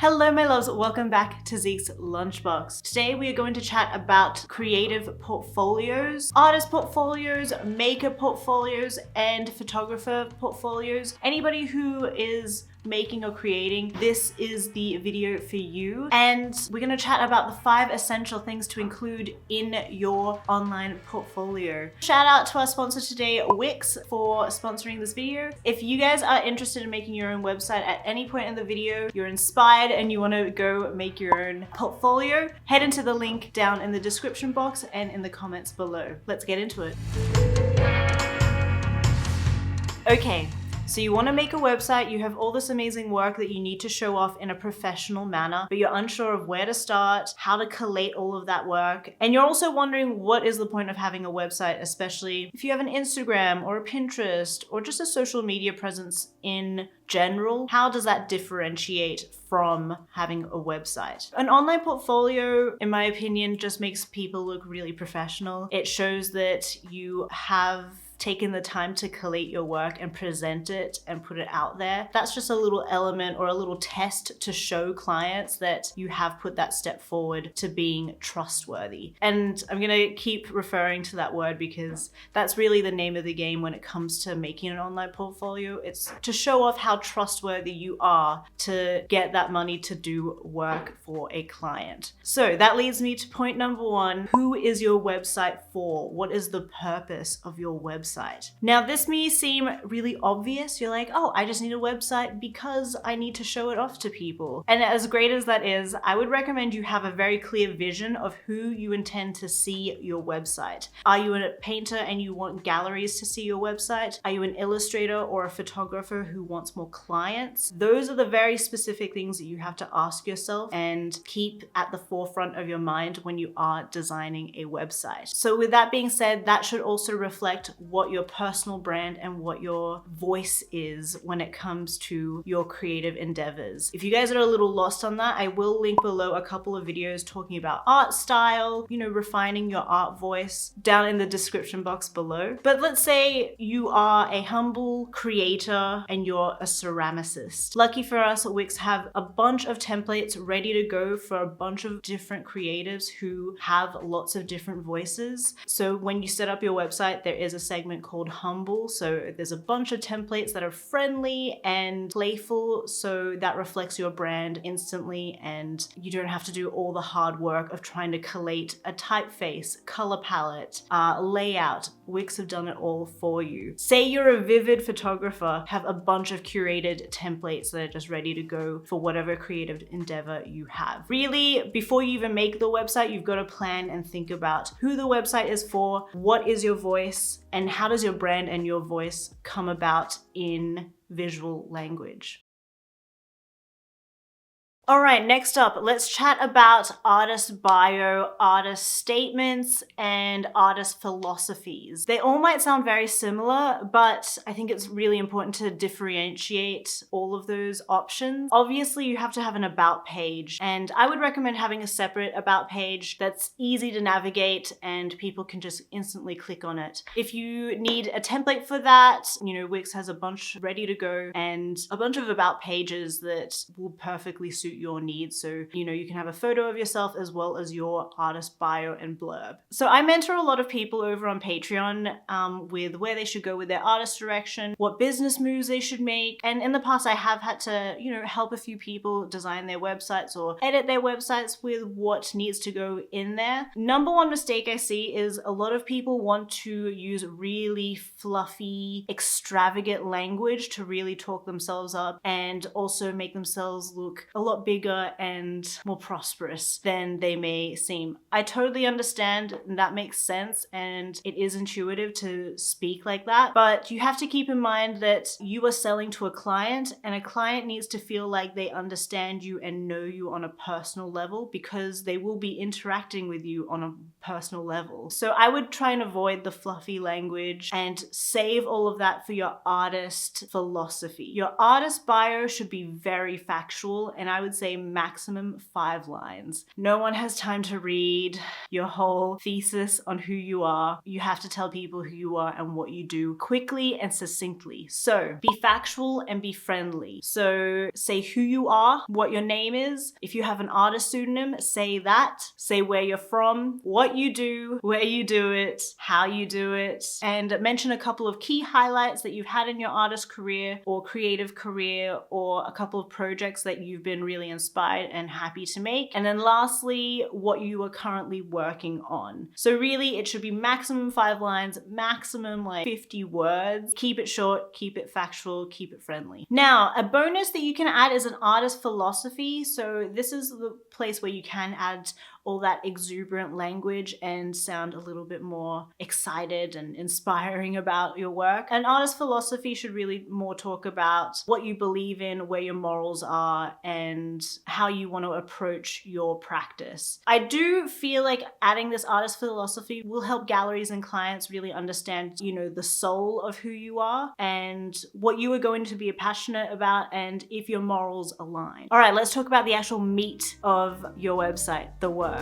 Hello my loves, welcome back to Zeke's Lunchbox. Today we are going to chat about creative portfolios, artist portfolios, maker portfolios, and photographer portfolios. Anybody who is making or creating, this is the video for you. And we're gonna chat about the 5 essential things to include in your online portfolio. Shout out to our sponsor today, Wix, for sponsoring this video. If you guys are interested in making your own website at any point in the video, you're inspired and you wanna go make your own portfolio, head into the link down in the description box and in the comments below. Let's get into it. Okay. So you want to make a website, you have all this amazing work that you need to show off in a professional manner, but you're unsure of where to start, how to collate all of that work. And you're also wondering what is the point of having a website, especially if you have an Instagram or a Pinterest or just a social media presence in general. How does that differentiate from having a website? An online portfolio, in my opinion, just makes people look really professional. It shows that you have taken the time to collate your work and present it and put it out there. That's just a little element or a little test to show clients that you have put that step forward to being trustworthy. And I'm gonna keep referring to that word because that's really the name of the game when it comes to making an online portfolio. It's to show off how trustworthy you are to get that money to do work for a client. So that leads me to point number 1. Who is your website for? What is the purpose of your website? Now this may seem really obvious. You're like, oh, I just need a website because I need to show it off to people. And as great as that is, I would recommend you have a very clear vision of who you intend to see your website. Are you a painter and you want galleries to see your website? Are you an illustrator or a photographer who wants more clients? Those are the very specific things that you have to ask yourself and keep at the forefront of your mind when you are designing a website. So with that being said, that should also reflect what your personal brand and what your voice is when it comes to your creative endeavors. If you guys are a little lost on that, I will link below a couple of videos talking about art style, refining your art voice down in the description box below. But let's say you are a humble creator and you're a ceramicist. Lucky for us, Wix have a bunch of templates ready to go for a bunch of different creatives who have lots of different voices. So when you set up your website, there is a segment called Humble. So there's a bunch of templates that are friendly and playful, so that reflects your brand instantly and you don't have to do all the hard work of trying to collate a typeface, color palette, layout. Wix have done it all for you. Say you're a vivid photographer, have a bunch of curated templates that are just ready to go for whatever creative endeavor you have. Really, before you even make the website, you've got to plan and think about who the website is for, what is your voice, and how does your brand and your voice come about in visual language. All right, next up, let's chat about artist bio, artist statements, and artist philosophies. They all might sound very similar, but I think it's really important to differentiate all of those options. Obviously, you have to have an about page, and I would recommend having a separate about page that's easy to navigate and people can just instantly click on it. If you need a template for that, Wix has a bunch ready to go and a bunch of about pages that will perfectly suit your needs. So, you can have a photo of yourself as well as your artist bio and blurb. So I mentor a lot of people over on Patreon with where they should go with their artist direction, what business moves they should make. And in the past, I have had to, help a few people design their websites or edit their websites with what needs to go in there. Number one mistake I see is a lot of people want to use really fluffy, extravagant language to really talk themselves up and also make themselves look a lot bigger and more prosperous than they may seem. I totally understand, and that makes sense, and it is intuitive to speak like that, but you have to keep in mind that you are selling to a client, and a client needs to feel like they understand you and know you on a personal level because they will be interacting with you on a personal level. So I would try and avoid the fluffy language and save all of that for your artist philosophy. Your artist bio should be very factual, and I would would say maximum 5 lines. No one has time to read your whole thesis on who you are. You have to tell people who you are and what you do quickly and succinctly. So be factual and be friendly. So say who you are, what your name is. If you have an artist pseudonym, say that. Say where you're from, what you do, where you do it, how you do it, and mention a couple of key highlights that you've had in your artist career or creative career, or a couple of projects that you've been really inspired and happy to make. And then lastly, what you are currently working on. So really it should be maximum 5 lines, maximum like 50 words. Keep it short, keep it factual, keep it friendly. Now, a bonus that you can add is an artist philosophy. So this is the place where you can add all that exuberant language and sound a little bit more excited and inspiring about your work. An artist philosophy should really more talk about what you believe in, where your morals are, and how you want to approach your practice. I do feel like adding this artist philosophy will help galleries and clients really understand, you know, the soul of who you are and what you are going to be passionate about and if your morals align. All right, let's talk about the actual meat of your website, the work.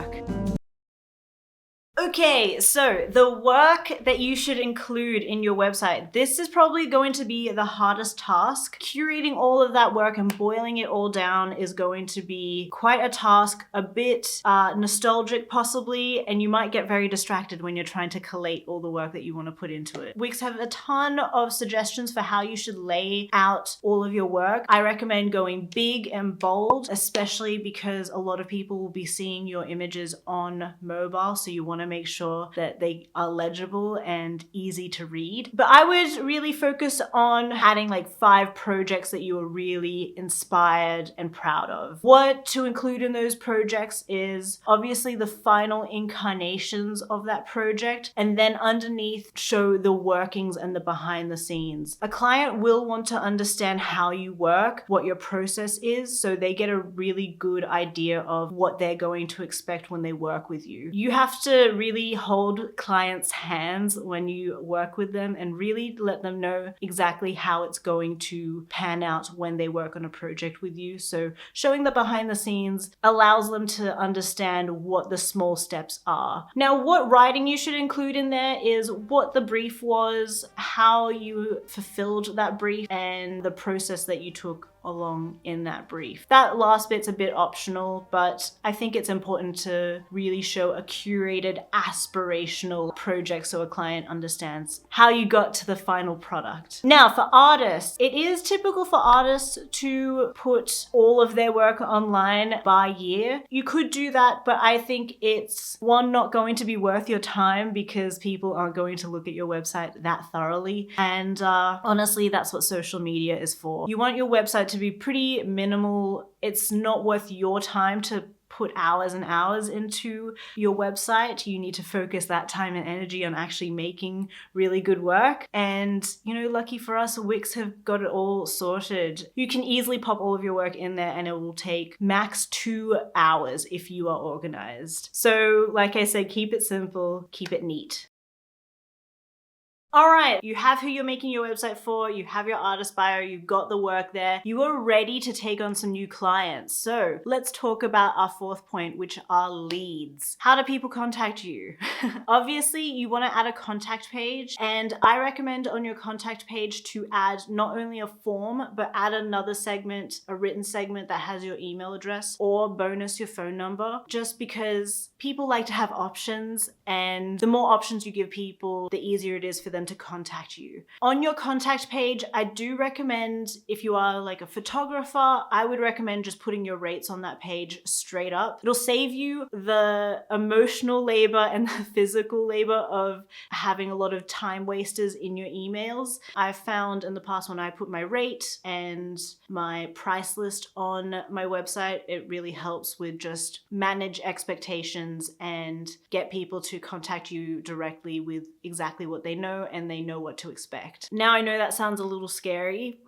Okay, so the work that you should include in your website. This is probably going to be the hardest task. Curating all of that work and boiling it all down is going to be quite a task, a bit nostalgic possibly, and you might get very distracted when you're trying to collate all the work that you want to put into it. Wix have a ton of suggestions for how you should lay out all of your work. I recommend going big and bold, especially because a lot of people will be seeing your images on mobile, so you want to make sure that they are legible and easy to read. But I would really focus on adding like 5 projects that you are really inspired and proud of. What to include in those projects is obviously the final incarnations of that project, and then underneath show the workings and the behind the scenes. A client will want to understand how you work, what your process is, so they get a really good idea of what they're going to expect when they work with you. You have to really hold clients' hands when you work with them and really let them know exactly how it's going to pan out when they work on a project with you. So showing the behind the scenes allows them to understand what the small steps are. Now, what writing you should include in there is what the brief was, how you fulfilled that brief, and the process that you took along in that brief. That last bit's a bit optional, but I think it's important to really show a curated, aspirational project so a client understands how you got to the final product. Now, for artists, it is typical for artists to put all of their work online by year. You could do that, but I think it's one, not going to be worth your time because people aren't going to look at your website that thoroughly. And honestly, that's what social media is for. You want your website to be pretty minimal. It's not worth your time to put hours and hours into your website. You need to focus that time and energy on actually making really good work. And, you know, lucky for us, Wix have got it all sorted. You can easily pop all of your work in there and it will take max 2 hours if you are organized. So, like I said, keep it simple, keep it neat. All right, you have who you're making your website for, you have your artist bio, you've got the work there, you are ready to take on some new clients. So let's talk about our 4th point, which are leads. How do people contact you? Obviously, you want to add a contact page, and I recommend on your contact page to add not only a form, but add another segment, a written segment that has your email address, or bonus your phone number, just because people like to have options, and the more options you give people, the easier it is for them to contact you. On your contact page, I do recommend, if you are like a photographer, I would recommend just putting your rates on that page straight up. It'll save you the emotional labor and the physical labor of having a lot of time wasters in your emails. I've found in the past when I put my rate and my price list on my website, it really helps with just manage expectations and get people to contact you directly with exactly what they know and they know what to expect. Now I know that sounds a little scary,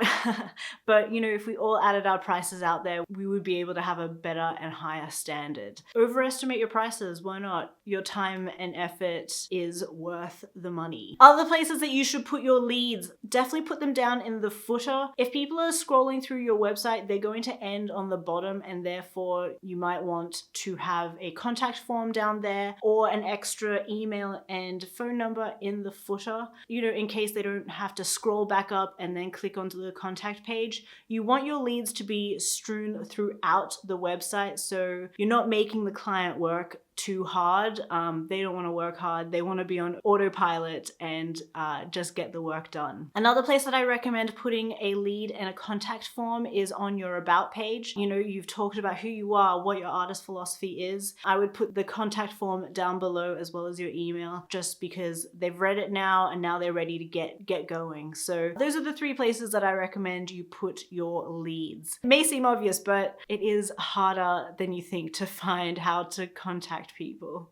but you know, if we all added our prices out there, we would be able to have a better and higher standard. Overestimate your prices, why not? Your time and effort is worth the money. Other places that you should put your leads, definitely put them down in the footer. If people are scrolling through your website, they're going to end on the bottom, and therefore you might want to have a contact form down there or an extra email and phone number in the footer, you know, in case they don't have to scroll back up and then click onto the contact page. You want your leads to be strewn throughout the website, so you're not making the client work too hard. They don't want to work hard. They want to be on autopilot and just get the work done. Another place that I recommend putting a lead and a contact form is on your about page. You know, you've talked about who you are, what your artist philosophy is. I would put the contact form down below as well as your email, just because they've read it now and now they're ready to get going. So those are the 3 places that I recommend you put your leads. It may seem obvious, but it is harder than you think to find how to contact people.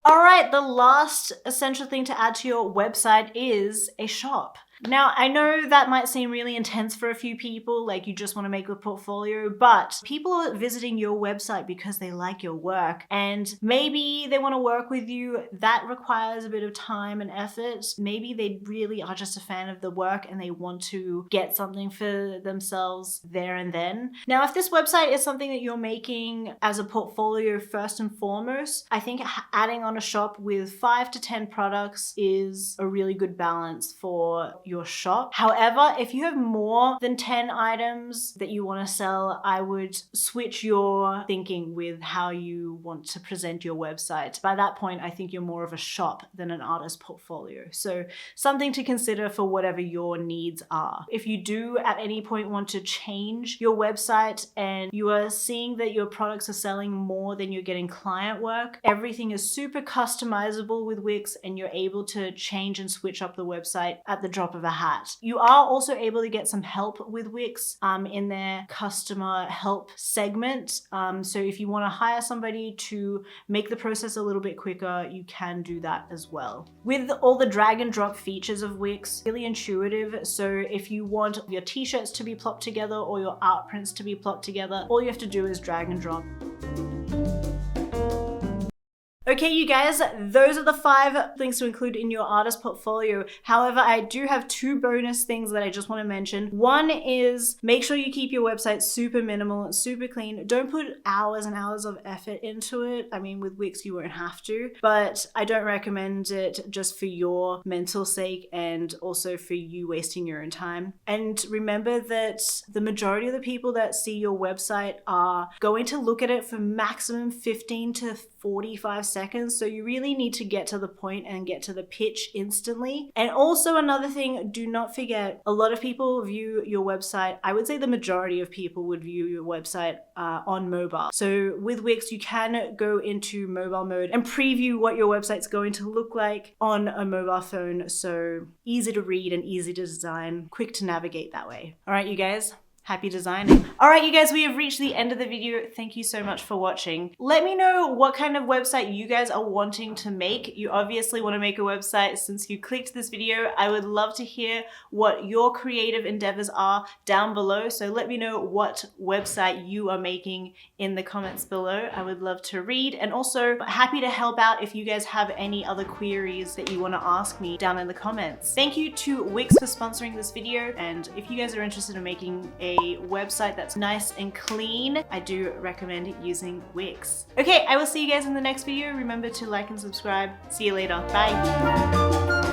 All right, the last essential thing to add to your website is a shop. Now, I know that might seem really intense for a few people, like you just want to make a portfolio, but people are visiting your website because they like your work and maybe they want to work with you. That requires a bit of time and effort. Maybe they really are just a fan of the work and they want to get something for themselves there and then. Now, if this website is something that you're making as a portfolio first and foremost, I think adding on a shop with 5 to 10 products is a really good balance for your shop. However, if you have more than 10 items that you want to sell, I would switch your thinking with how you want to present your website. By that point, I think you're more of a shop than an artist portfolio. So something to consider for whatever your needs are. If you do at any point want to change your website and you are seeing that your products are selling more than you're getting client work, everything is super customizable with Wix and you're able to change and switch up the website at the drop of a hat. You are also able to get some help with Wix in their customer help segment. So if you want to hire somebody to make the process a little bit quicker, you can do that as well. With all the drag and drop features of Wix, really intuitive. So if you want your t-shirts to be plopped together or your art prints to be plopped together, all you have to do is drag and drop. Okay, you guys, those are the 5 things to include in your artist portfolio. However, I do have 2 bonus things that I just want to mention. One is make sure you keep your website super minimal, super clean. Don't put hours and hours of effort into it. I mean, with Wix, you won't have to, but I don't recommend it just for your mental sake and also for you wasting your own time. And remember that the majority of the people that see your website are going to look at it for maximum 15 to 45 seconds. So you really need to get to the point and get to the pitch instantly. And also another thing, do not forget, a lot of people view your website, I would say the majority of people would view your website on mobile. So with Wix, you can go into mobile mode and preview what your website's going to look like on a mobile phone. So easy to read and easy to design, quick to navigate that way. All right, you guys. Happy designing. All right, you guys, we have reached the end of the video. Thank you so much for watching. Let me know what kind of website you guys are wanting to make. You obviously want to make a website since you clicked this video. I would love to hear what your creative endeavors are down below. So let me know what website you are making in the comments below. I would love to read, and also happy to help out if you guys have any other queries that you want to ask me down in the comments. Thank you to Wix for sponsoring this video. And if you guys are interested in making a website that's nice and clean, I do recommend using Wix. Okay, I will see you guys in the next video. Remember to like and subscribe. See you later. Bye.